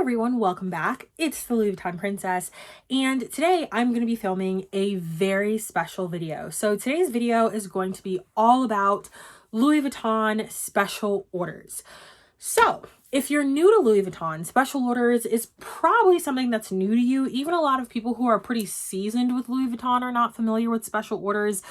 everyone, welcome back. It's the Louis Vuitton Princess, and today I'm going to be filming a very special video. So today's video is going to be all about Louis Vuitton special orders. So if you're new to Louis Vuitton, special orders is probably something that's new to you. Even a lot of people who are pretty seasoned with Louis Vuitton are not familiar with special orders.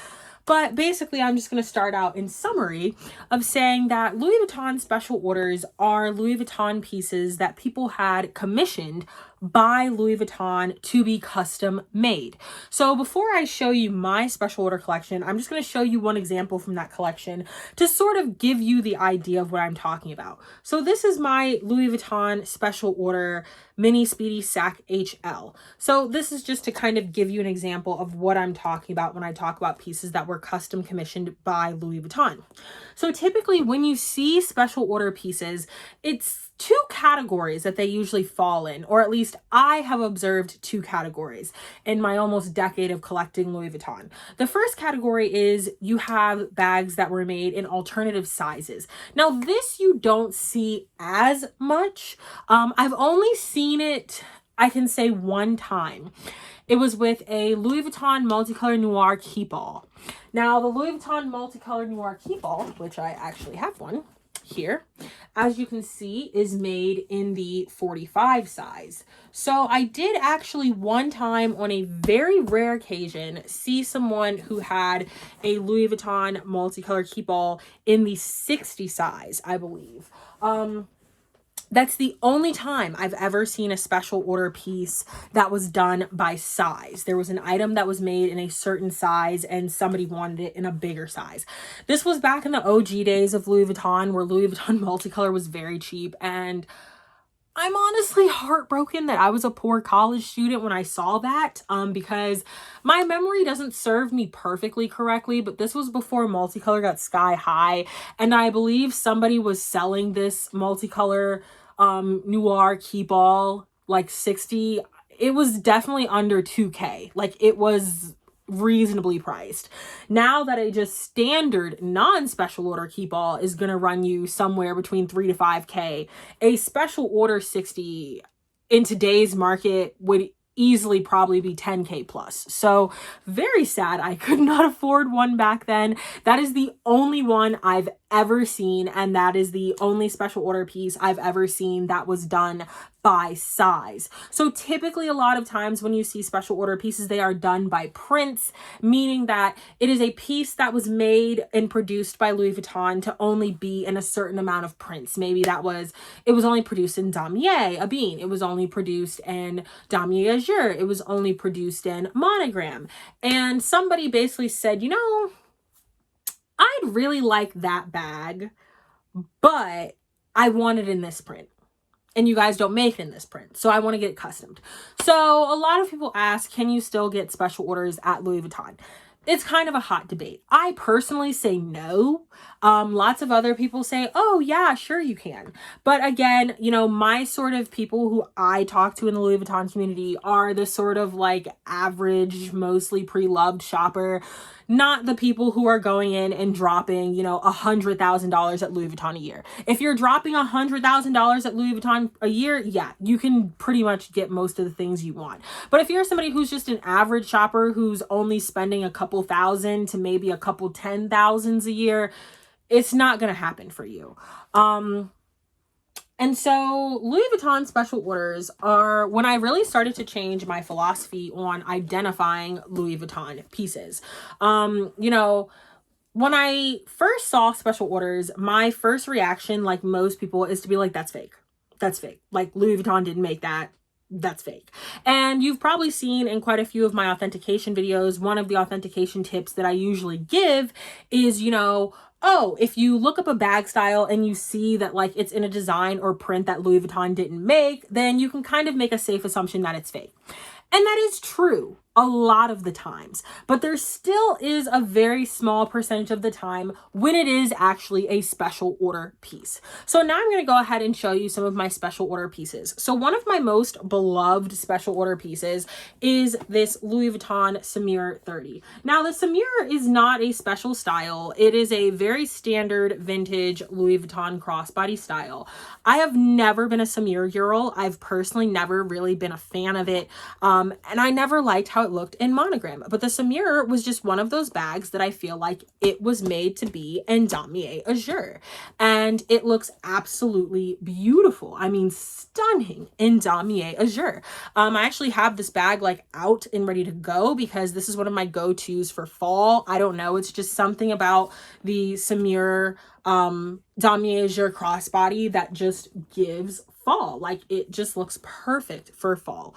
But basically, I'm just going to start out in summary of saying that Louis Vuitton special orders are Louis Vuitton pieces that people had commissioned by Louis Vuitton to be custom made. So before I show you my special order collection, I'm just going to show you one example from that collection to sort of give you the idea of what I'm talking about. So this is my Louis Vuitton special order Mini Speedy Sac HL. So this is just to kind of give you an example of what I'm talking about when I talk about pieces that were custom commissioned by Louis Vuitton. So typically when you see special order pieces, it's two categories that they usually fall in, or at least I have observed two categories in my almost decade of collecting Louis Vuitton. The first category is you have bags that were made in alternative sizes. Now this you don't see as much. I've only seen it, I can say, one time. It was with a Louis Vuitton multicolor noir keepall. Now the Louis Vuitton multicolor noir keepall, which I actually have one here, as you can see, is made in the 45 size. So I did actually one time on a very rare occasion see someone who had a Louis Vuitton multicolor keepall in the 60 size, I believe. That's the only time I've ever seen a special order piece that was done by size. There was an item that was made in a certain size and somebody wanted it in a bigger size. This was back in the OG days of Louis Vuitton, where Louis Vuitton multicolor was very cheap, and I'm honestly heartbroken that I was a poor college student when I saw that, because my memory doesn't serve me perfectly correctly, but this was before multicolor got sky high, and I believe somebody was selling this multicolor noir keepall like 60. It was definitely under 2K. Like, it was reasonably priced. Now that a just standard non-special order keepall is gonna run you somewhere between 3 to 5K, a special order 60 in today's market would easily probably be 10K plus. So very sad I could not afford one back then. That is the only one I've ever seen, and that is the only special order piece I've ever seen that was done by size. So typically a lot of times when you see special order pieces, they are done by prints, meaning that it is a piece that was made and produced by Louis Vuitton to only be in a certain amount of prints. Maybe it was only produced in Damier Ebene. It was only produced in Damier Azur. It was only produced in Monogram. And somebody basically said, you know, I'd really like that bag, but I want it in this print. And you guys don't make it in this print, so I want to get it customed. So a lot of people ask, can you still get special orders at Louis Vuitton? It's kind of a hot debate. I personally say no. Lots of other people say, oh yeah, sure you can. But again, you know, my sort of people who I talk to in the Louis Vuitton community are the sort of like average, mostly pre-loved shopper, not the people who are going in and dropping, you know, $100,000 at Louis Vuitton a year. If you're dropping $100,000 at Louis Vuitton a year, yeah, you can pretty much get most of the things you want. But if you're somebody who's just an average shopper who's only spending a couple thousand to maybe a couple 10,000s a year, it's not going to happen for you. And so Louis Vuitton special orders are when I really started to change my philosophy on identifying Louis Vuitton pieces. You know, when I first saw special orders, my first reaction, like most people, is to be like, that's fake. That's fake. Like, Louis Vuitton didn't make that. That's fake. And you've probably seen in quite a few of my authentication videos, one of the authentication tips that I usually give is, you know, oh, if you look up a bag style and you see that like it's in a design or print that Louis Vuitton didn't make, then you can kind of make a safe assumption that it's fake. And that is true. a lot of the times, but there still is a very small percentage of the time when it is actually a special order piece. So now I'm going to go ahead and show you some of my special order pieces. So one of my most beloved special order pieces is this Louis Vuitton Samir 30. Now the Samir is not a special style. It is a very standard vintage Louis Vuitton crossbody style. I have never been a Samir girl. I've personally never really been a fan of it. And I never liked how it looked in monogram, but the Samir was just one of those bags that I feel like it was made to be in damier azur, and it looks absolutely beautiful. I mean, stunning in damier azur. I actually have this bag like out and ready to go because this is one of my go-tos for fall. I don't know, it's just something about the Samir damier azur crossbody that just gives fall. Like, it just looks perfect for fall.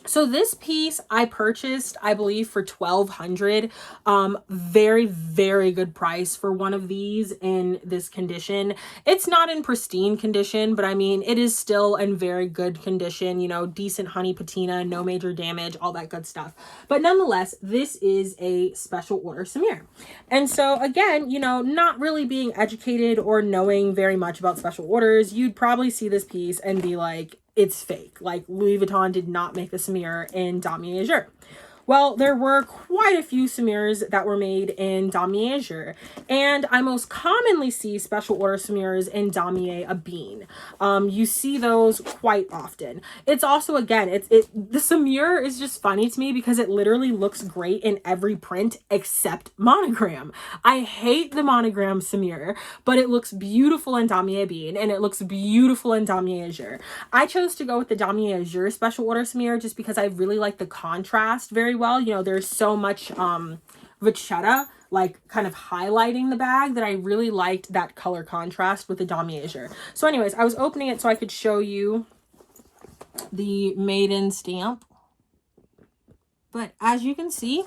So this piece I purchased, I believe, for $1,200. Very, very good price for one of these in this condition. It's not in pristine condition, but I mean, it is still in very good condition, you know, decent honey patina, no major damage, all that good stuff. But nonetheless, this is a special order Samir. And so again, you know, not really being educated or knowing very much about special orders, you'd probably see this piece and be like, it's fake. Like, Louis Vuitton did not make the Samir in damier azur. Well, there were quite a few Samirs that were made in damier azur, and I most commonly see special order Samirs in damier ebene. You see those quite often. It's also, again, the Samir is just funny to me because it literally looks great in every print except monogram. I hate the monogram Samir, but it looks beautiful in damier ebene, and it looks beautiful in damier azur. I chose to go with the damier azur special order Samir just because I really like the contrast very well. You know, there's so much vachetta like kind of highlighting the bag that I really liked that color contrast with the damier azur. So anyways, I was opening it so I could show you the maiden stamp. But as you can see,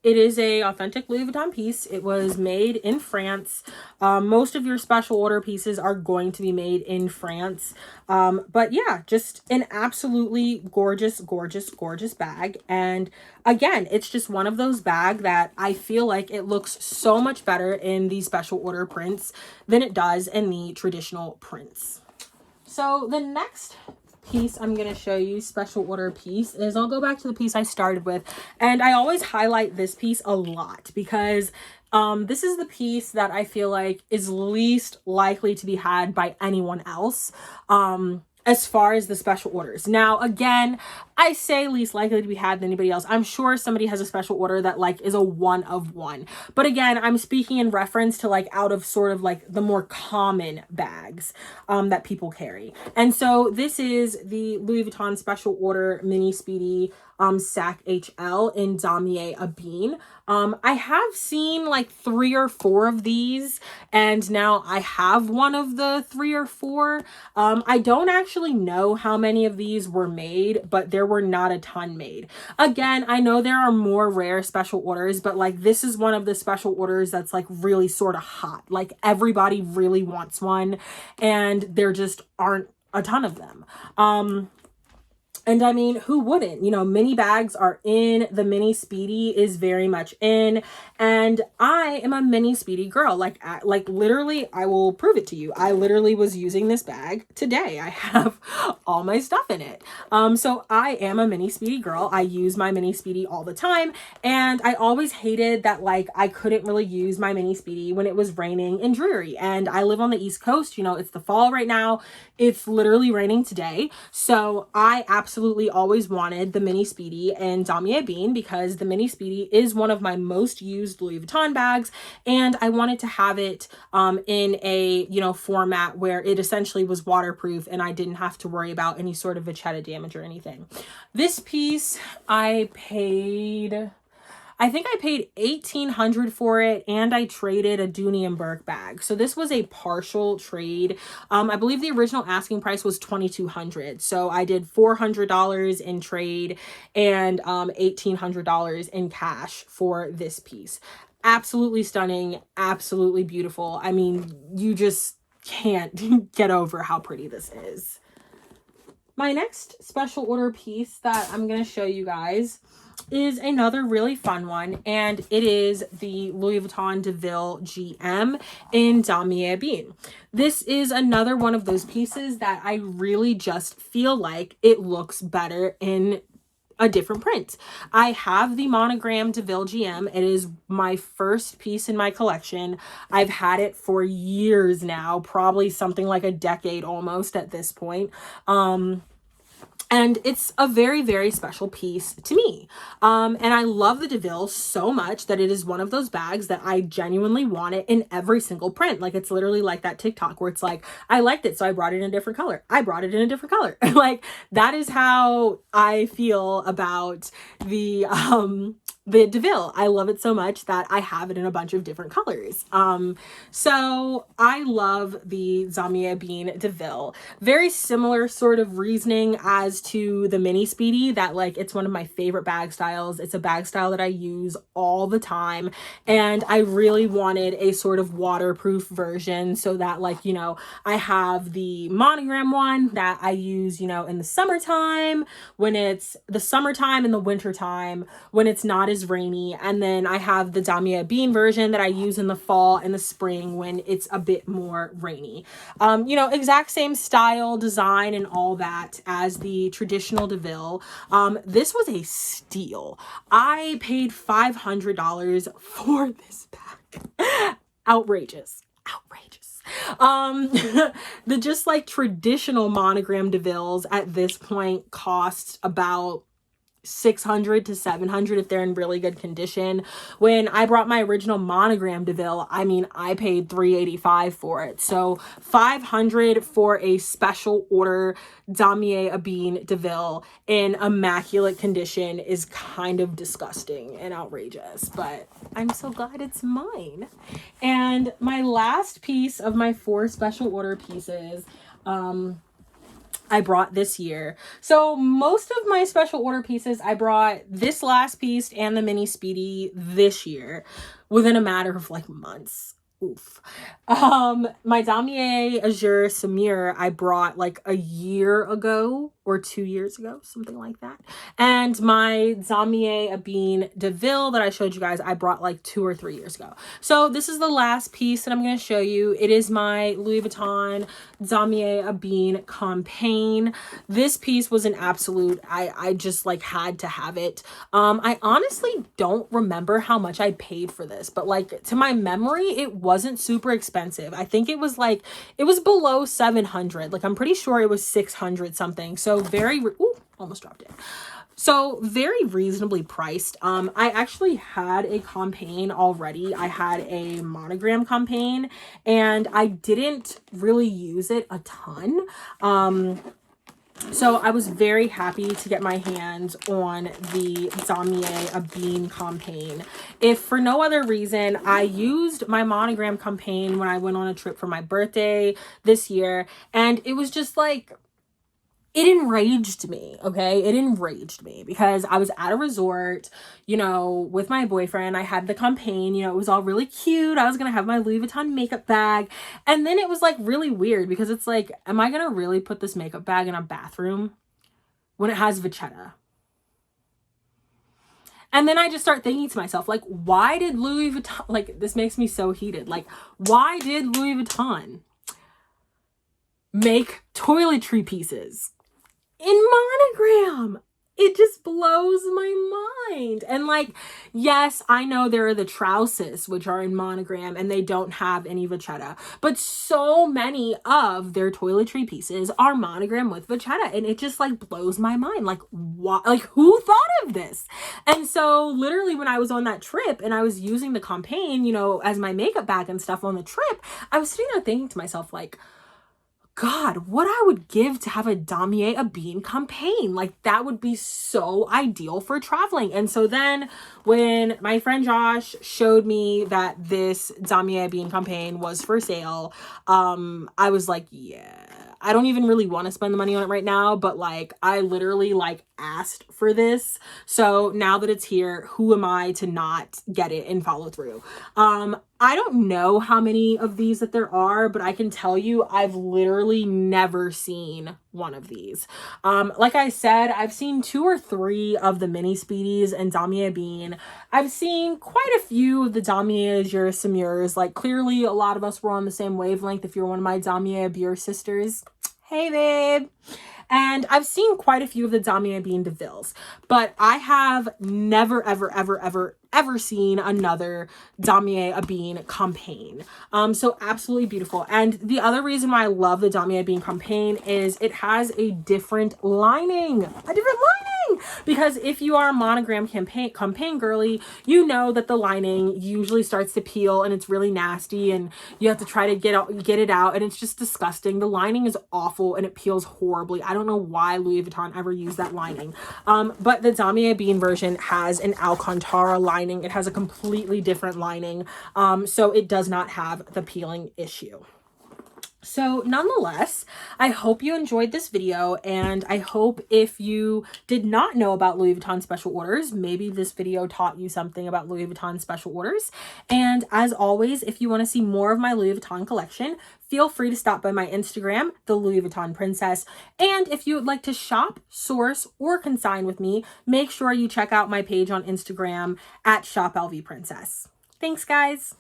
it is a authentic Louis Vuitton piece. It was made in France. Most of your special order pieces are going to be made in France. But yeah, just an absolutely gorgeous, gorgeous, gorgeous bag. And again, it's just one of those bags that I feel like it looks so much better in the special order prints than it does in the traditional prints. So the next piece I'm going to show you, special order piece, is I'll go back to the piece I started with, and I always highlight this piece a lot because this is the piece that I feel like is least likely to be had by anyone else as far as the special orders. Now, again, I say least likely to be had than anybody else. I'm sure somebody has a special order that like is a one of one. But again, I'm speaking in reference to like out of sort of like the more common bags that people carry. And so this is the Louis Vuitton special order Mini Speedy Sac HL in damier ebene. I have seen like 3 or 4 of these, and now I have one of the 3 or 4. I don't actually know how many of these were made, but there were not a ton made. Again, I know there are more rare special orders, but like this is one of the special orders that's like really sort of hot. Like everybody really wants one, and there just aren't a ton of them. And I mean, who wouldn't? You know, mini bags are in. The Mini Speedy is very much in. And I am a Mini Speedy girl. Like literally, I will prove it to you. I literally was using this bag today. I have all my stuff in it. So I am a Mini Speedy girl. I use my Mini Speedy all the time. And I always hated that like I couldn't really use my Mini Speedy when it was raining and dreary. And I live on the East Coast. You know, it's the fall right now. It's literally raining today. So I absolutely always wanted the Mini Speedy and damier ebene because the Mini Speedy is one of my most used Louis Vuitton bags, and I wanted to have it in a, you know, format where it essentially was waterproof and I didn't have to worry about any sort of vachetta damage or anything. This piece I think I paid $1,800 for it, and I traded a Dooney & Burke bag. So this was a partial trade. I believe the original asking price was $2,200. So I did $400 in trade and $1,800 in cash for this piece. Absolutely stunning, absolutely beautiful. I mean, you just can't get over how pretty this is. my next special order piece that I'm going to show you guys is another really fun one, and it is the Louis Vuitton Deville GM in Damier Ebene. This is another one of those pieces that I really just feel like it looks better in a different print. I have the monogram Deville GM. It is my first piece in my collection. I've had it for years now, probably something like a decade almost at this point. And it's a very, very special piece to me. And I love the Deville so much that it is one of those bags that I genuinely want it in every single print. Like, it's literally like that TikTok where it's like, I liked it, so I brought it in a different color. I brought it in a different color. Like, that is how I feel about the Deville. I love it so much that I have it in a bunch of different colors. So I love the Damier Ebene Deville. Very similar sort of reasoning as to the Mini Speedy, that like it's one of my favorite bag styles. It's a bag style that I use all the time, and I really wanted a sort of waterproof version so that, like, you know, I have the monogram one that I use, you know, in the summertime, when it's the summertime and the wintertime when it's not as rainy, and then I have the Damier Ebene version that I use in the fall and the spring when it's a bit more rainy. You know, exact same style, design, and all that as the traditional Deville. This was a steal. I paid $500 for this bag. Outrageous. The just like traditional monogram Devilles at this point cost about $600 to $700 if they're in really good condition. When I brought my original monogram Deville, I mean, I paid $385 for it. So $500 for a special order Damier Ebene Deville in immaculate condition is kind of disgusting and outrageous, but I'm so glad it's mine. And my last piece of my 4 special order pieces, I brought this year. So most of my special order pieces, I brought this last piece and the Mini Speedy this year within a matter of like months. Oof. My Damier Azure Samir, I brought like a year ago or 2 years ago, something like that. And my Damier Ebene Deville that I showed you guys, I brought like 2 or 3 years ago. So this is the last piece that I'm going to show you. It is my Louis Vuitton Damier Ebene Campaign. This piece was an absolute, I just like had to have it. I honestly don't remember how much I paid for this, but like to my memory, it wasn't super expensive. I think it was like, it was below 700. Like I'm pretty sure it was 600 something. So very, almost dropped it. So very reasonably priced. I actually had a campaign already. I had a monogram campaign and I didn't really use it a ton. So I was very happy to get my hands on the Damier Ebene campaign. If for no other reason, I used my monogram campaign when I went on a trip for my birthday this year, and it was just like, it enraged me, okay? It enraged me because I was at a resort, you know, with my boyfriend. I had the campaign, you know, it was all really cute. I was going to have my Louis Vuitton makeup bag. And then it was like really weird because it's like, am I going to really put this makeup bag in a bathroom when it has Vachetta? And then I just start thinking to myself, like, why did Louis Vuitton, like, this makes me so heated. Like, why did Louis Vuitton make toiletry pieces in monogram? It just blows my mind. And like, yes, I know there are the trousers, which are in monogram and they don't have any Vachetta, but so many of their toiletry pieces are monogram with Vachetta. And it just like blows my mind. Like, what, like who thought of this? And so literally when I was on that trip and I was using the campaign, you know, as my makeup bag and stuff on the trip, I was sitting there thinking to myself, like, God, what I would give to have a Damier Ebene campaign. Like, that would be so ideal for traveling. And so then when my friend Josh showed me that this Damier Ebene campaign was for sale, I was like, yeah, I don't even really want to spend the money on it right now, but like, I literally like asked for this. So now that it's here, who am I to not get it and follow through? I don't know how many of these that there are, but I can tell you I've literally never seen one of these. Like I said, I've seen 2 or 3 of the Mini Speedies and Damier Bean. I've seen quite a few of the Damier Samirs. Like, clearly a lot of us were on the same wavelength. If you're one of my Damier Beer sisters, hey babe. And I've seen quite a few of the Damier Bean Devilles, but I have never, ever seen another Damier Bean campaign. So absolutely beautiful. And the other reason why I love the Damier Bean campaign is it has a different lining. Because if you are a monogram campaign girly, you know that the lining usually starts to peel and it's really nasty and you have to try to get it out, and it's just disgusting. The lining is awful and it peels horribly. I don't know why Louis Vuitton ever used that lining. But the Damier Bean version has an Alcantara lining. It has a completely different lining. So it does not have the peeling issue. So nonetheless, I hope you enjoyed this video, and I hope if you did not know about Louis Vuitton special orders, maybe this video taught you something about Louis Vuitton special orders. And as always, if you want to see more of my Louis Vuitton collection, feel free to stop by my Instagram, the Louis Vuitton Princess. And if you would like to shop, source, or consign with me, make sure you check out my page on Instagram at Shop LV Princess. Thanks, guys.